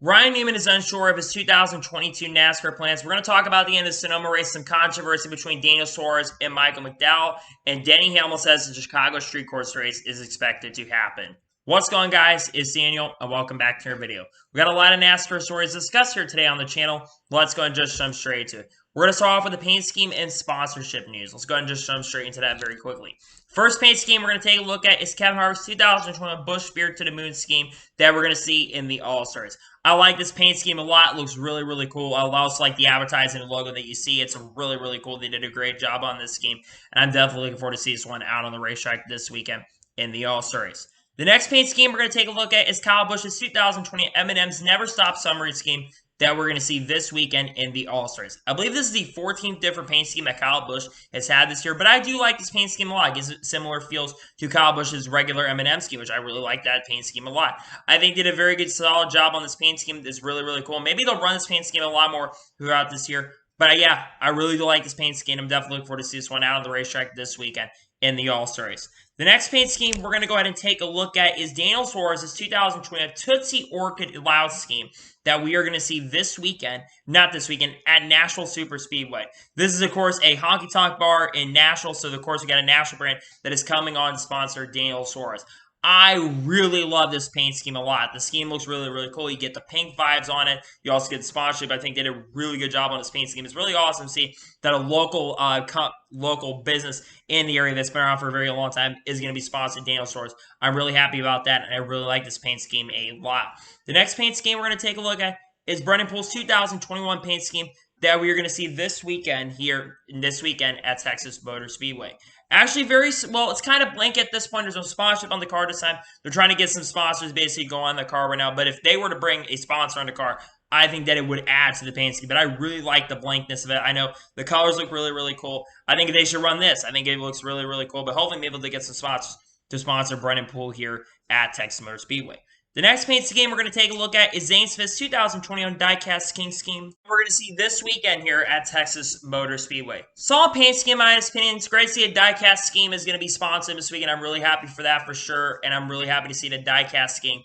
Ryan Newman is unsure of his 2022 NASCAR plans. We're going to talk about the end of the Sonoma race, some controversy between Daniel Suarez and Michael McDowell, and Denny Hamlin says the Chicago Street Course race is expected to happen. What's going on, guys? It's Daniel, and welcome back to our video. We got a lot of NASCAR stories to discuss here today on the channel. Let's go and just jump straight to it. We're going to start off with the paint scheme and sponsorship news. Let's go ahead and just jump straight into that very quickly. First paint scheme we're going to take a look at is Kevin Harvick's 2021 Busch Spirit to the Moon scheme that we're going to see in the All-Stars. I like this paint scheme a lot. It looks really, really cool. I also like the advertising and logo that you see. It's really, really cool. They did a great job on this scheme, and I'm definitely looking forward to see this one out on the racetrack this weekend in the All-Star race. The next paint scheme we're going to take a look at is Kyle Busch's 2020 M&M's Never Stop Summer scheme that we're going to see this weekend in the All-Stars. I believe this is the 14th different paint scheme that Kyle Busch has had this year, but I do like this paint scheme a lot. It gives it similar feels to Kyle Busch's regular M&M scheme, which I really like that paint scheme a lot. I think they did a very good, solid job on this paint scheme. It's really, really cool. Maybe they'll run this paint scheme a lot more throughout this year, but yeah, I really do like this paint scheme. I'm definitely looking forward to see this one out on the racetrack this weekend in the All-Star race. The next paint scheme we're going to go ahead and take a look at is Daniel Suarez's 2020 Tootsie Orchid Loud scheme that we are going to see this weekend, not this weekend, at Nashville Super Speedway. This is, of course, a honky-tonk bar in Nashville, so of course we got a Nashville brand that is coming on to sponsor Daniel Suarez. I really love this paint scheme a lot. The scheme looks really, really cool. You get the pink vibes on it. You also get the sponsorship. I think they did a really good job on this paint scheme. It's really awesome to see that a local business in the area that's been around for a very long time is going to be sponsoring Daniel Suarez. I'm really happy about that, and I really like this paint scheme a lot. The next paint scheme we're going to take a look at is Brendan Poole's 2021 paint scheme that we are going to see this weekend at Texas Motor Speedway. Actually, it's kind of blank at this point. There's no sponsorship on the car this time. They're trying to get some sponsors basically go on the car right now. But if they were to bring a sponsor on the car, I think that it would add to the paint scheme. But I really like the blankness of it. I know the colors look really, really cool. I think they should run this. I think it looks really, really cool. But hopefully maybe they'll get some sponsors to sponsor Brendan Poole here at Texas Motor Speedway. The next paint scheme we're going to take a look at is Zane Smith's 2021 Diecast King scheme. We're going to see this weekend here at Texas Motor Speedway. Solid paint scheme, in my opinion. It's great to see a diecast scheme is going to be sponsored this weekend. I'm really happy for that for sure, and I'm really happy to see the diecast scheme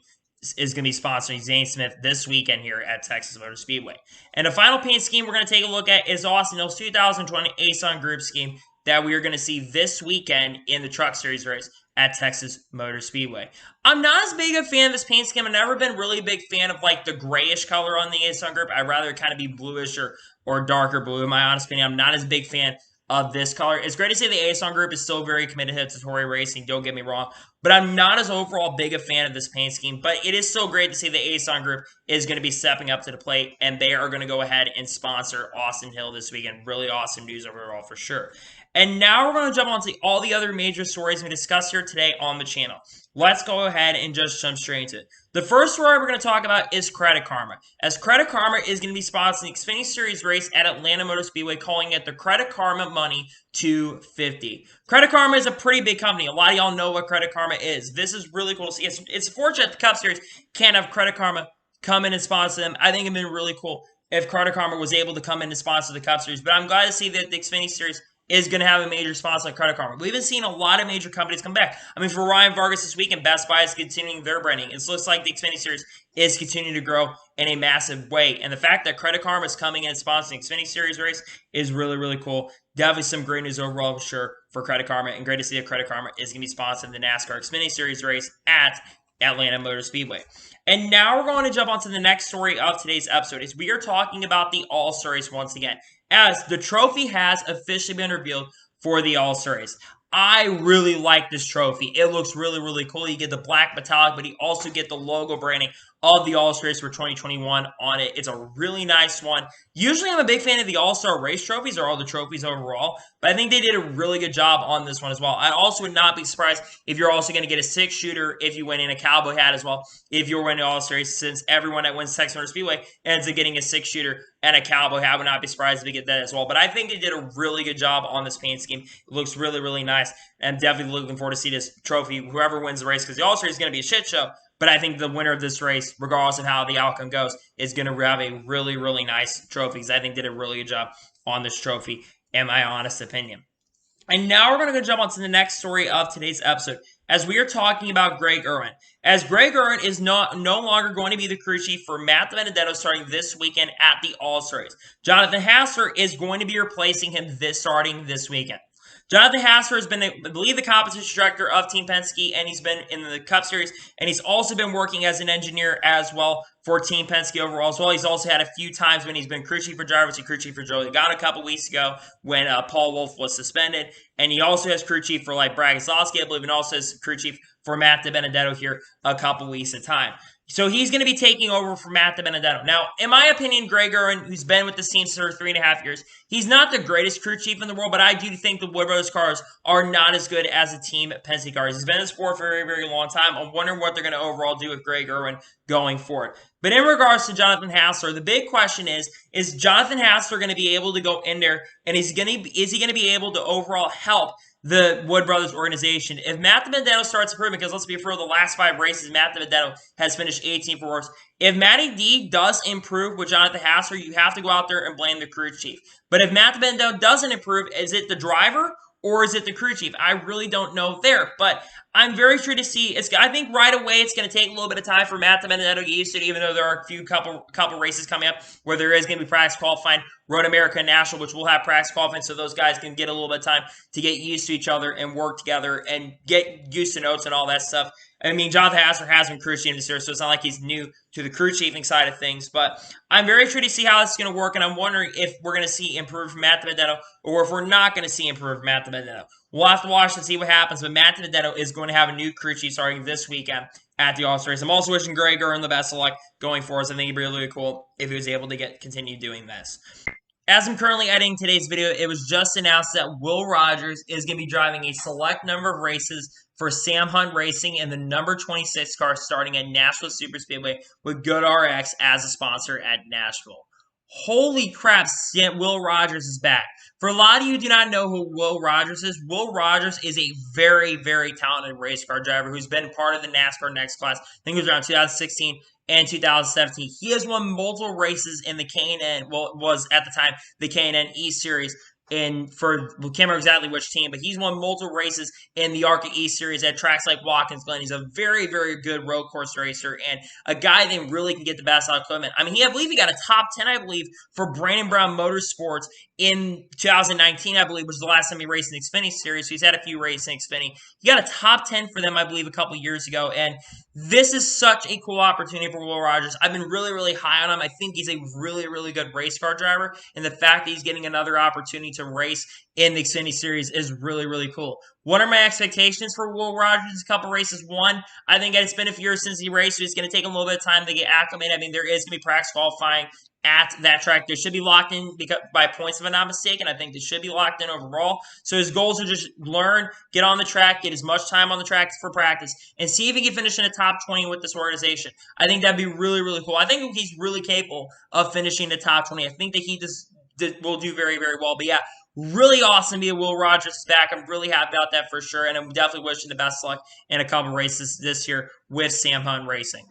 is going to be sponsoring Zane Smith this weekend here at Texas Motor Speedway. And the final paint scheme we're going to take a look at is Austin Hill's 2020 ASUN Group scheme that we are going to see this weekend in the Truck Series race at Texas Motor Speedway. I'm not as big a fan of this paint scheme. I've never been really a big fan of like the grayish color on the ASUN Group. I'd rather kind of be bluish or darker blue. In my honest opinion, I'm not as big fan of this color. It's great to see the ASUN Group is still very committed to Totori Racing, don't get me wrong, but I'm not as overall big a fan of this paint scheme, but it is still great to see the ASUN Group is going to be stepping up to the plate, and they are going to go ahead and sponsor Austin Hill this weekend. Really awesome news overall for sure. And now we're going to jump on to all the other major stories we discussed here today on the channel. Let's go ahead and just jump straight into it. The first story we're going to talk about is Credit Karma, as Credit Karma is going to be sponsoring the Xfinity Series race at Atlanta Motor Speedway, calling it the Credit Karma Money 250. Credit Karma is a pretty big company. A lot of y'all know what Credit Karma is. This is really cool to see. It's fortunate the Cup Series can't have Credit Karma come in and sponsor them. I think it'd been really cool if Credit Karma was able to come in and sponsor the Cup Series, but I'm glad to see that the Xfinity Series is going to have a major sponsor like Credit Karma. We've been seeing a lot of major companies come back. I mean, for Ryan Vargas this weekend, Best Buy is continuing their branding. It looks like the Xfinity Series is continuing to grow in a massive way. And the fact that Credit Karma is coming in and sponsoring the Xfinity Series race is really, really cool. Definitely some great news overall, for sure, for Credit Karma. And great to see that Credit Karma is going to be sponsoring the NASCAR Xfinity Series race at Atlanta Motor Speedway. And now we're going to jump on to the next story of today's episode. Is we are talking about the All-Star race once again, as the trophy has officially been revealed for the All-Star race. I really like this trophy. It looks really, really cool. You get the black metallic, but you also get the logo branding of the All-Star race for 2021 on it. It's a really nice one. Usually I'm a big fan of the All-Star race trophies or all the trophies overall, but I think they did a really good job on this one as well. I also would not be surprised if you're also going to get a 6-shooter if you win in a cowboy hat as well, if you're winning the All-Star race, since everyone that wins Texas Motor Speedway ends up getting a 6-shooter and a cowboy hat. I would not be surprised if we get that as well. But I think they did a really good job on this paint scheme. It looks really, really nice. And I'm definitely looking forward to see this trophy, whoever wins the race, because the All-Star is going to be a shit show. But I think the winner of this race, regardless of how the outcome goes, is going to have a really, really nice trophy, because I think they did a really good job on this trophy, in my honest opinion. And now we're going to go jump on to the next story of today's episode, as we are talking about Greg Irwin. As Greg Irwin is no longer going to be the crew chief for Matt DiBenedetto starting this weekend at the All-Star race. Jonathan Hassler is going to be replacing him starting this weekend. Jonathan Hassler has been, I believe, the competition director of Team Penske, and he's been in the Cup Series, and he's also been working as an engineer as well for Team Penske overall as well. He's also had a few times when he's been crew chief for drivers. He crew chief for Joey Logano a couple weeks ago when Paul Wolfe was suspended, and he also has crew chief for like Brad Keselowski, I believe, and also has crew chief for Matt DiBenedetto here a couple weeks at a time. So he's going to be taking over for Matt DiBenedetto. Now, in my opinion, Greg Irwin, who's been with the team for 3.5 years, he's not the greatest crew chief in the world, but I do think the Wood Brothers cars are not as good as the Team Penske cars. He's been in the sport for a very, very long time. I'm wondering what they're going to overall do with Greg Irwin going forward. But in regards to Jonathan Hassler, the big question is Jonathan Hassler going to be able to go in there, and is he going to be able to overall help the Wood Brothers organization? If Matt DiBenedetto starts improving, because let's be fair, the last 5 races, Matt DiBenedetto has finished 18th for worst. If Matty D does improve with Jonathan Hassler, you have to go out there and blame the crew chief. But if Matt DiBenedetto doesn't improve, is it the driver or is it the crew chief? I really don't know there, but I'm very sure to see. I think right away it's going to take a little bit of time for Matt DiBenedetto to get used to it, even though there are a few couple races coming up where there is going to be practice qualifying, Road America and National, which will have practice qualifying, so those guys can get a little bit of time to get used to each other and work together and get used to notes and all that stuff. I mean, Jonathan Hassler has been crew chiefing this year, so it's not like he's new to the crew chiefing side of things. But I'm very sure to see how this is going to work, and I'm wondering if we're going to see improved Matt DiBenedetto or if we're not going to see improved Matt DiBenedetto. We'll have to watch and see what happens, but Matt DiBenedetto is going to have a new crew chief starting this weekend at the All-Star race. I'm also wishing Greg Irwin the best of luck going forward. So I think it'd be really cool if he was able to continue doing this. As I'm currently editing today's video, it was just announced that Will Rogers is going to be driving a select number of races for Sam Hunt Racing in the number 26 car starting at Nashville Superspeedway with GoodRx as a sponsor at Nashville. Holy crap, Will Rogers is back. For a lot of you who do not know who Will Rogers is a very, very talented race car driver who's been part of the NASCAR Next Class. I think it was around 2016 and 2017. He has won multiple races in the K&N, well, it was at the time the K&N E Series. We can't remember exactly which team, but he's won multiple races in the ARCA E Series at tracks like Watkins Glen. He's a very, very good road course racer and a guy that really can get the best out of equipment. I mean, I believe he got a top 10, I believe, for Brandon Brown Motorsports in 2019, I believe, was the last time he raced in the Xfinity Series. So he's had a few races in Xfinity. He got a top 10 for them, I believe, a couple years ago. And this is such a cool opportunity for Will Rogers. I've been really, really high on him. I think he's a really, really good race car driver. And the fact that he's getting another opportunity to race in the Xfinity Series is really, really cool. What are my expectations for Will Rogers? A couple races. One, I think it's been a few years since he raced, so it's going to take a little bit of time to get acclimated. I mean, there is going to be practice qualifying at that track. They should be locked in by points, if I'm not mistaken. I think they should be locked in overall. So his goals are just learn, get on the track, get as much time on the track for practice, and see if he can finish in the top 20 with this organization. I think that'd be really, really cool. I think he's really capable of finishing the top 20. I think that he will do very, very well. But yeah, really awesome to be Will Rogers is back. I'm really happy about that for sure, and I'm definitely wishing the best luck in a couple races this year with Sam Hunt Racing.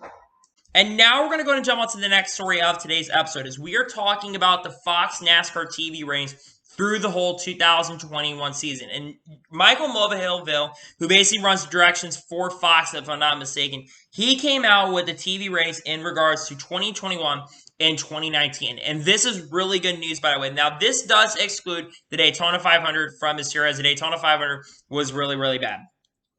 And now we're going to go and jump on to the next story of today's episode, as we are talking about the Fox NASCAR TV ratings through the whole 2021 season. And Michael Mulvihill, who basically runs the directions for Fox, if I'm not mistaken, he came out with the TV ratings in regards to 2021 and 2019. And this is really good news, by the way. Now, this does exclude the Daytona 500 from this year, as the Daytona 500 was really, really bad.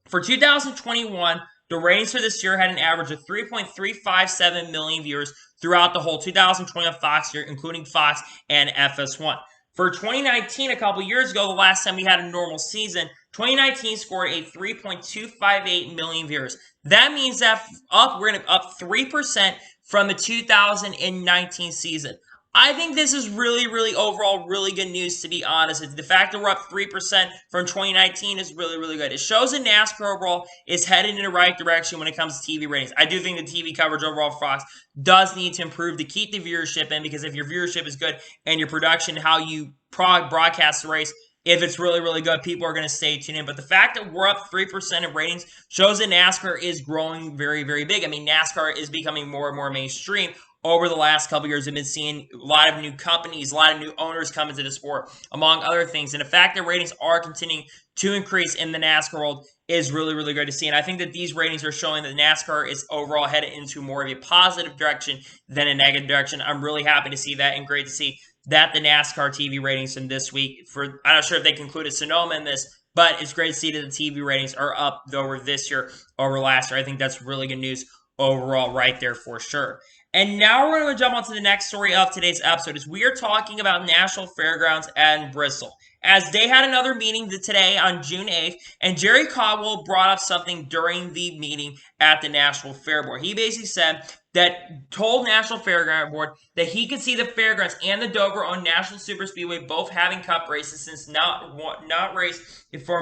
For 2021, the ratings for this year had an average of 3.357 million viewers throughout the whole 2021 Fox year, including Fox and FS1. For 2019, a couple years ago, the last time we had a normal season, 2019 scored a 3.258 million viewers. That means that we're going to up 3% from the 2019 season. I think this is really, really overall really good news, to be honest. The fact that we're up 3% from 2019 is really, really good. It shows that NASCAR overall is headed in the right direction when it comes to TV ratings. I do think the TV coverage overall for Fox does need to improve to keep the viewership in, because if your viewership is good and your production, how you broadcast the race, if it's really, really good, people are going to stay tuned in. But the fact that we're up 3% in ratings shows that NASCAR is growing very, very big. I mean, NASCAR is becoming more and more mainstream over the last couple years. We've been seeing a lot of new companies, a lot of new owners come into the sport, among other things. And the fact that ratings are continuing to increase in the NASCAR world is really, really good to see. And I think that these ratings are showing that NASCAR is overall headed into more of a positive direction than a negative direction. I'm really happy to see that, and great to see that the NASCAR TV ratings from this week, I'm not sure if they concluded Sonoma in this, but it's great to see that the TV ratings are up over this year over last year. I think that's really good news overall right there for sure. And now we're going to jump on to the next story of today's episode, as we are talking about National Fairgrounds and Bristol, as they had another meeting today on June 8th, and Jerry Caldwell brought up something during the meeting at the National Fair Board. He basically said told National Fairgrounds Board that he could see the Fairgrounds and the Dover-owned National Superspeedway both having cup races since not raced for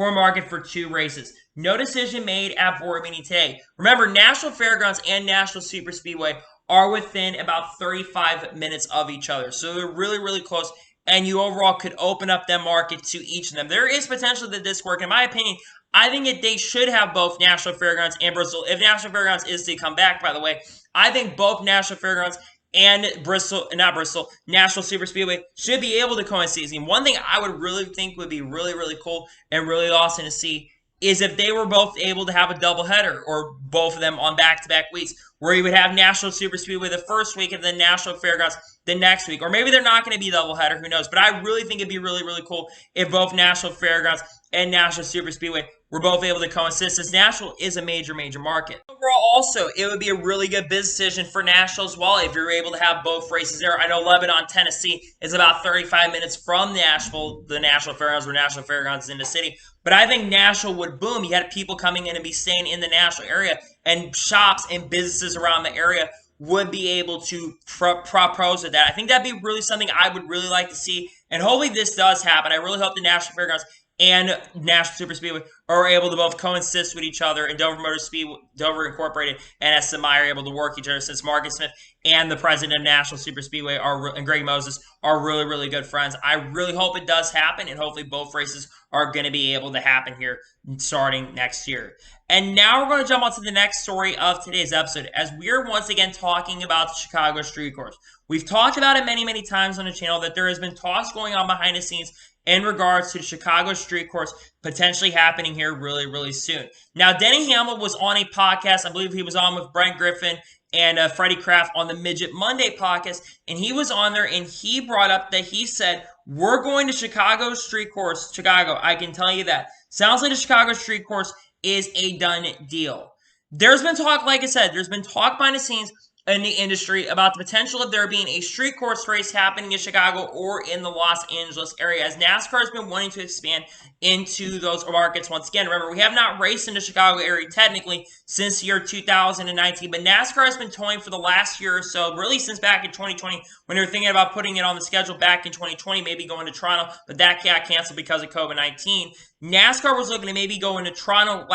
a market for 2 races. No decision made at board meeting today. Remember, National Fairgrounds and National Superspeedway are within about 35 minutes of each other, so they're really, really close. And you overall could open up that market to each of them. There is potential that this work. In my opinion, I think that they should have both National Fairgrounds and Bristol. If National Fairgrounds is to come back, by the way, I think both National Fairgrounds and National Superspeedway should be able to coincide. And one thing I would really think would be really, really cool and really awesome to see is if they were both able to have a doubleheader, or both of them on back-to-back weeks, where you would have National Superspeedway the first week and then National Fairgrounds the next week. Or maybe they're not going to be doubleheader, who knows. But I really think it'd be really, really cool if both National Fairgrounds and National Superspeedway were both able to coincide, since Nashville is a major, major market. Overall, also, it would be a really good business decision for Nashville as well if you're able to have both races there. I know Lebanon, Tennessee is about 35 minutes from Nashville, the National Fairgrounds, where National Fairgrounds is in the city. But I think Nashville would boom. You had people coming in and be staying in the Nashville area, and shops and businesses around the area would be able to propose with that. I think that'd be really something I would really like to see, and hopefully this does happen. I really hope the National Fairgrounds and National Superspeedway are able to both coexist with each other, and Dover Incorporated and SMI are able to work each other, since Marcus Smith and the president of National Superspeedway and Greg Moses are really, really good friends. I really hope it does happen, and hopefully both races are going to be able to happen here starting next year. And now we're going to jump on to the next story of today's episode, as we are once again talking about the Chicago Street Course. We've talked about it many, many times on the channel that there has been talks going on behind the scenes in regards to the Chicago Street Course potentially happening here really, really soon. Now, Denny Hamlin was on a podcast. I believe he was on with Brent Griffin and Freddie Kraft on the Midget Monday podcast, and he was on there, and he brought up that he said, we're going to Chicago Street Course. Chicago, I can tell you that. Sounds like the Chicago Street Course is a done deal. There's been talk, like I said, there's been talk behind the scenes in the industry about the potential of there being a street course race happening in Chicago or in the Los Angeles area, as NASCAR has been wanting to expand into those markets once again. Remember, we have not raced in the Chicago area technically since the year 2019, but NASCAR has been toying for the last year or so, really since back in 2020, when they were thinking about putting it on the schedule back in 2020, maybe going to Toronto, but that got canceled because of COVID-19. NASCAR was looking to maybe go into Toronto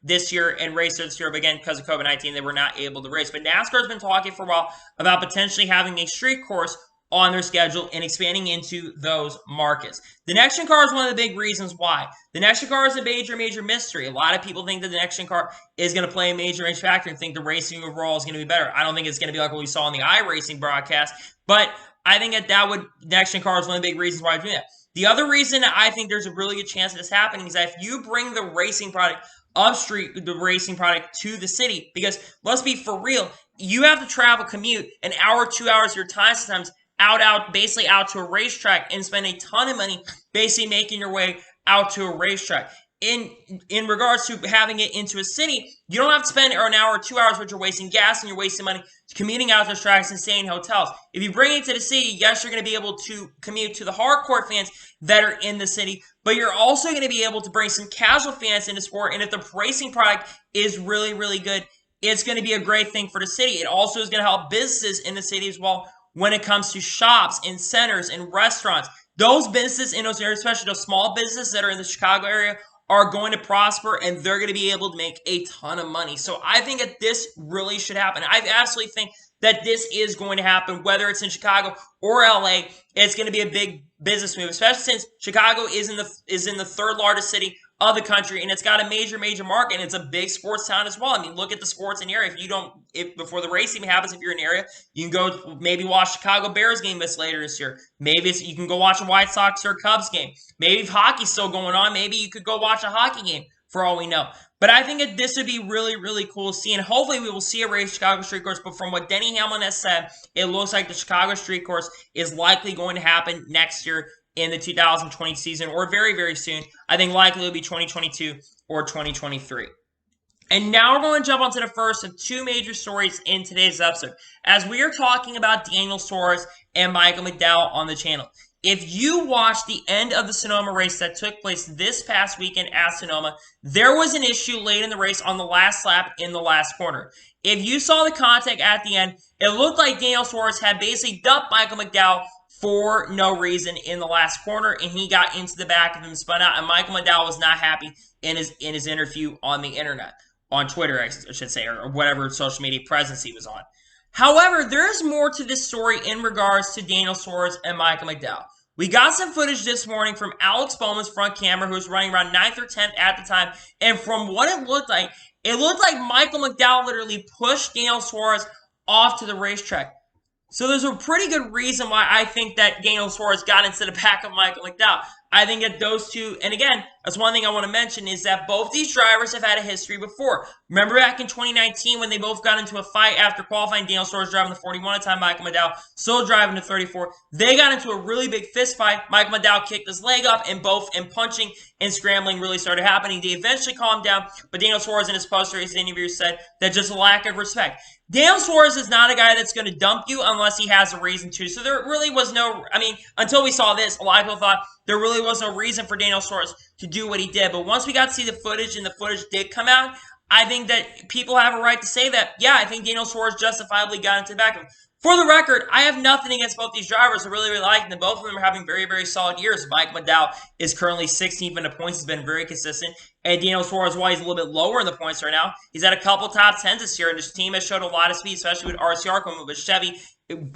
this year, and race this year, but again, because of COVID-19, they were not able to race. But NASCAR has been talking for a while about potentially having a street course on their schedule and expanding into those markets. The next gen car is one of the big reasons why. The next gen car is a major, major mystery. A lot of people think that the next gen car is going to play a major factor and think the racing overall is going to be better. I don't think it's going to be like what we saw in the iRacing broadcast, but I think the next gen car is one of the big reasons why I'm doing that. The other reason I think there's a really good chance of this happening is that if you bring the racing product to the city, because let's be for real, you have to travel, commute an hour, 2 hours of your time sometimes basically out to a racetrack and spend a ton of money basically making your way out to a racetrack. In regards to having it into a city, you don't have to spend an hour or 2 hours, but you're wasting gas and you're wasting money commuting out those tracks and staying in hotels. If you bring it to the city, yes, you're going to be able to commute to the hardcore fans that are in the city, but you're also going to be able to bring some casual fans into sport. And if the racing product is really, really good, it's going to be a great thing for the city. It also is going to help businesses in the city as well when it comes to shops and centers and restaurants. Those businesses in those areas, especially those small businesses that are in the Chicago area, are going to prosper, and they're going to be able to make a ton of money. So I think that this really should happen. I absolutely think that this is going to happen, whether it's in Chicago or LA. It's going to be a big business move, especially since Chicago is in the third largest city of the country, and it's got a major market, and it's a big sports town as well. I mean, look at the sports in the area. If before the race even happens, if you're in an area, you can go maybe watch Chicago Bears game later this year. Maybe you can go watch a White Sox or Cubs game. Maybe if hockey's still going on, maybe you could go watch a hockey game for all we know. But I think that this would be really cool to see, and hopefully we will see a race Chicago Street Course. But from what Denny Hamlin has said, it looks like the Chicago Street Course is likely going to happen next year in the 2020 season, or very soon. I think likely it'll be 2022 or 2023. And now we're going to jump onto the first of two major stories in today's episode, as we are talking about Daniel Suarez and Michael McDowell on the channel. If you watched the end of the Sonoma race that took place this past weekend at Sonoma, there was an issue late in the race on the last lap in the last corner. If you saw the contact at the end, it looked like Daniel Suarez had basically dumped Michael McDowell for no reason in the last corner, and he got into the back of him, spun out, and Michael McDowell was not happy in his interview on the internet, on Twitter, I should say, or whatever social media presence he was on. However, there's more to this story in regards to Daniel Suarez and Michael McDowell. We got some footage this morning from Alex Bowman's front camera, who was running around 9th or 10th at the time, and from what it looked like Michael McDowell literally pushed Daniel Suarez off to the racetrack. So there's a pretty good reason why I think that Daniel Suarez got into the back of Michael McDowell. I think that those two, and again, that's one thing I want to mention, is that both these drivers have had a history before. Remember back in 2019 when they both got into a fight after qualifying, Daniel Suarez driving the 41 at the time, Michael McDowell still driving the 34. They got into a really big fist fight. Michael McDowell kicked his leg up, and punching and scrambling really started happening. They eventually calmed down, but Daniel Suarez in his post-race interview said that just a lack of respect. Daniel Suarez is not a guy that's going to dump you unless he has a reason to. So there really was no, until we saw this, a lot of people thought there really was no reason for Daniel Suarez to do what he did. But once we got to see the footage, and the footage did come out, I think that people have a right to say that, yeah, I think Daniel Suarez justifiably got into the back of him. For the record, I have nothing against both these drivers. I really like them. Both of them are having very solid years. Mike McDowell is currently 16th in the points. He's been very consistent. And Daniel Suarez, while he's a little bit lower in the points right now, he's had a couple top 10s this year, and his team has showed a lot of speed, especially with RCR coming with Chevy,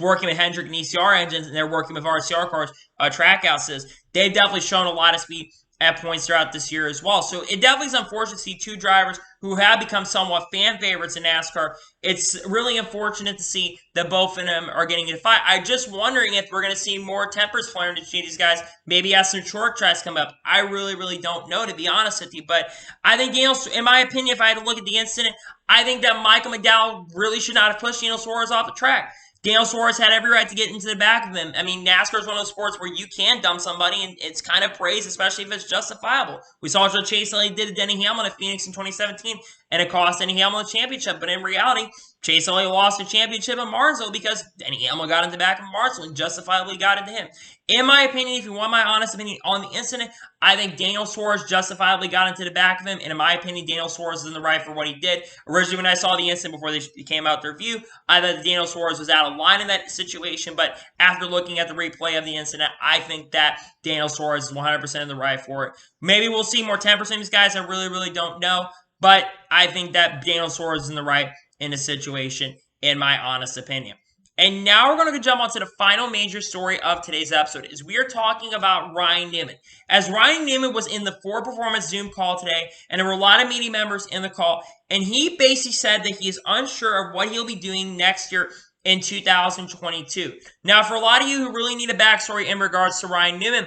working with Hendrick and ECR engines, and they're working with RCR cars, track houses. They've definitely shown a lot of speed at points throughout this year as well. So it definitely is unfortunate to see two drivers who have become somewhat fan favorites in NASCAR. It's really unfortunate to see that both of them are getting in a fight. I'm just wondering if we're going to see more tempers flaring between these guys, maybe as some short tracks come up. I really don't know, to be honest with you. But I think Daniel, in my opinion, if I had to look at the incident, I think that Michael McDowell really should not have pushed Daniel Suarez off the track. Daniel Suarez had every right to get into the back of him. I mean, NASCAR is one of those sports where you can dump somebody, and it's kind of praised, especially if it's justifiable. We saw what Chase Elliott did to Denny Hamlin at Phoenix in 2017, and it cost Denny Hamlin a championship. But in reality, Chase Elliott lost the championship in Martinsville because Denny Hamlin got into the back of Martinsville and justifiably got into him. In my opinion, if you want my honest opinion on the incident, I think Daniel Suarez justifiably got into the back of him, and in my opinion, Daniel Suarez is in the right for what he did. Originally, when I saw the incident before they came out their review, I thought that Daniel Suarez was out of line in that situation, but after looking at the replay of the incident, I think that Daniel Suarez is 100% in the right for it. Maybe we'll see more 10% of these guys. I really don't know, but I think that Daniel Suarez is in the right in the situation, in my honest opinion. And now we're going to jump on to the final major story of today's episode, is we are talking about Ryan Newman. As Ryan Newman was in the Ford Performance Zoom call today, and there were a lot of media members in the call, and he basically said that he is unsure of what he'll be doing next year in 2022. Now, for a lot of you who really need a backstory in regards to Ryan Newman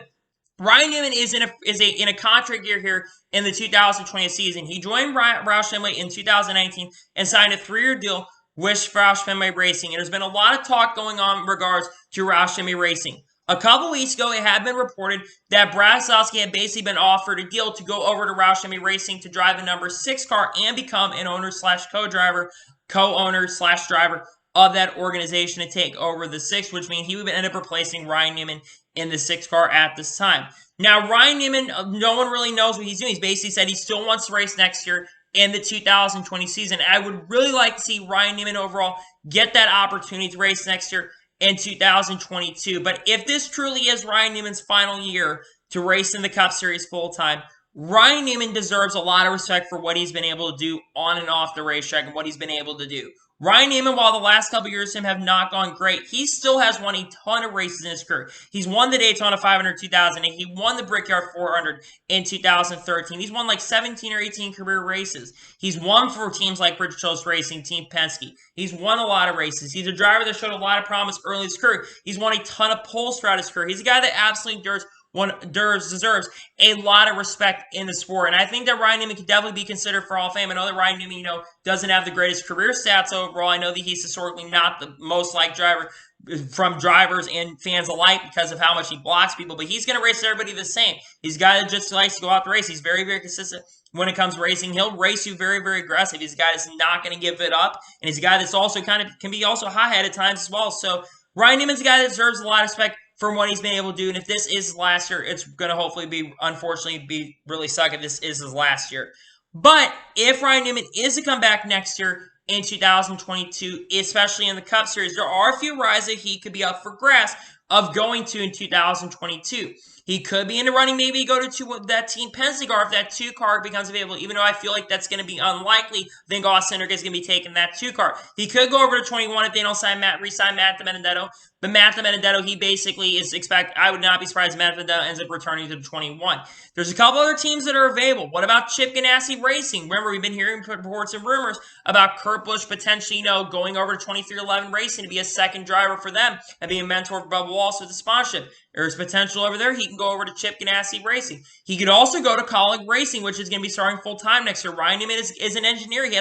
is in a contract year here in the 2020 season. He joined Roush Fenway in 2019 and signed a 3-year deal with Roush Fenway Racing. And there's been a lot of talk going on in regards to Roush Fenway Racing. A couple weeks ago, it had been reported that Brad Keselowski had basically been offered a deal to go over to Roush Fenway Racing to drive the number 6 car and become an owner/co-owner/driver of that organization to take over the 6, which means he would end up replacing Ryan Newman in the 6 car at this time. Now, Ryan Newman, no one really knows what he's doing. He's basically said he still wants to race next year in the 2020 season. I would really like to see Ryan Newman overall get that opportunity to race next year in 2022. But if this truly is Ryan Newman's final year to race in the Cup Series full-time, Ryan Newman deserves a lot of respect for what he's been able to do on and off the racetrack and what he's been able to do. Ryan Newman, while the last couple years of him have not gone great, he still has won a ton of races in his career. He's won the Daytona 500 2008. He won the Brickyard 400 in 2013. He's won like 17 or 18 career races. He's won for teams like Bristol Racing, Team Penske. He's won a lot of races. He's a driver that showed a lot of promise early in his career. He's won a ton of poles throughout his career. He's a guy that absolutely deserves a lot of respect in the sport. And I think that Ryan Newman could definitely be considered for Hall of Fame. I know that Ryan Newman, doesn't have the greatest career stats overall. I know that he's historically not the most liked driver from drivers and fans alike because of how much he blocks people, but he's going to race everybody the same. He's a guy that just likes to go out the race. He's very, very consistent when it comes to racing. He'll race you very, very aggressive. He's a guy that's not going to give it up, and he's a guy that's also can be also high-headed at times as well. So Ryan Newman's a guy that deserves a lot of respect for what he's been able to do. And if this is his last year, it's going to hopefully unfortunately be really suck if this is his last year. But if Ryan Newman is to come back next year in 2022, especially in the Cup Series, there are a few rides that he could be up for grabs of going to in 2022. He could be in the running, maybe go to that Team Penske car if that 2 car becomes available, even though I feel like that's going to be unlikely. I think Austin Cindric is going to be taking that 2 car. He could go over to 21 if they don't re-sign Matt DiBenedetto. But Matt DiBenedetto, he basically is I would not be surprised if Matt DiBenedetto ends up returning to the 21. There's a couple other teams that are available. What about Chip Ganassi Racing? Remember, we've been hearing reports and rumors about Kurt Busch potentially, going over to 2311 Racing to be a second driver for them and be a mentor for Bubba Wallace with the sponsorship. There's potential over there. He can go over to Chip Ganassi Racing. He could also go to Colleague Racing, which is going to be starting full-time next year. Ryan Newman is an engineer. He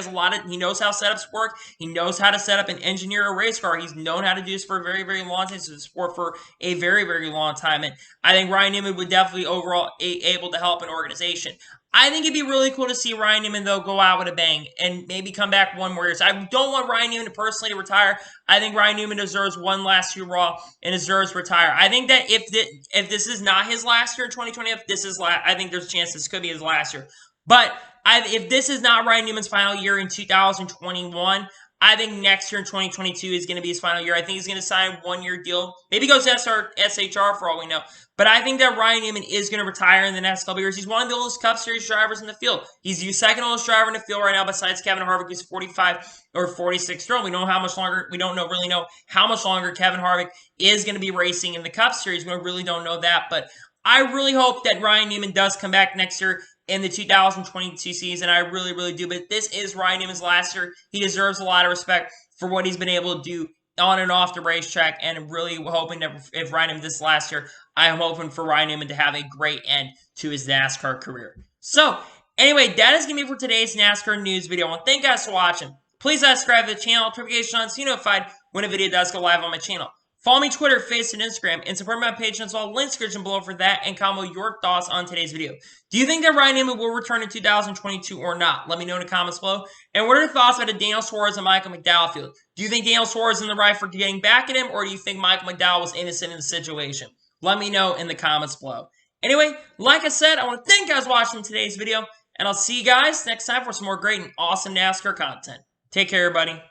knows how setups work. He knows how to set up and engineer a race car. He's known how to do this for a very, very long time. So the sport for a very, very long time. And I think Ryan Newman would definitely overall able to help an organization. I think it'd be really cool to see Ryan Newman, though, go out with a bang and maybe come back one more year. So I don't want Ryan Newman personally to retire. I think Ryan Newman deserves one last year raw and deserves to retire. I think that if this is not his last year in 2020, I think there's a chance this could be his last year. But if this is not Ryan Newman's final year in 2021, I think next year in 2022 is going to be his final year. I think he's going to sign a 1-year deal. Maybe goes to SHR for all we know. But I think that Ryan Newman is going to retire in the next couple years. He's one of the oldest Cup Series drivers in the field. He's the second oldest driver in the field right now besides Kevin Harvick, who's 45 or 46 years old. We don't really know how much longer Kevin Harvick is going to be racing in the Cup Series. We really don't know that. But I really hope that Ryan Newman does come back next year in the 2022 season. I really, really do. But this is Ryan Newman's last year. He deserves a lot of respect for what he's been able to do on and off the racetrack, and really hoping that if Ryan Newman this last year, I am hoping for Ryan Newman to have a great end to his NASCAR career. So, anyway, that is going to be for today's NASCAR news video. I want to thank you guys for watching. Please subscribe to the channel, notification on so you're notified when a video does go live on my channel. Follow me Twitter, Facebook, and Instagram, and support my page as well. Link description below for that, and comment your thoughts on today's video. Do you think that Ryan Newman will return in 2022 or not? Let me know in the comments below. And what are your thoughts about the Daniel Suarez and Michael McDowell field? Do you think Daniel Suarez is in the right for getting back at him, or do you think Michael McDowell was innocent in the situation? Let me know in the comments below. Anyway, like I said, I want to thank you guys for watching today's video, and I'll see you guys next time for some more great and awesome NASCAR content. Take care, everybody.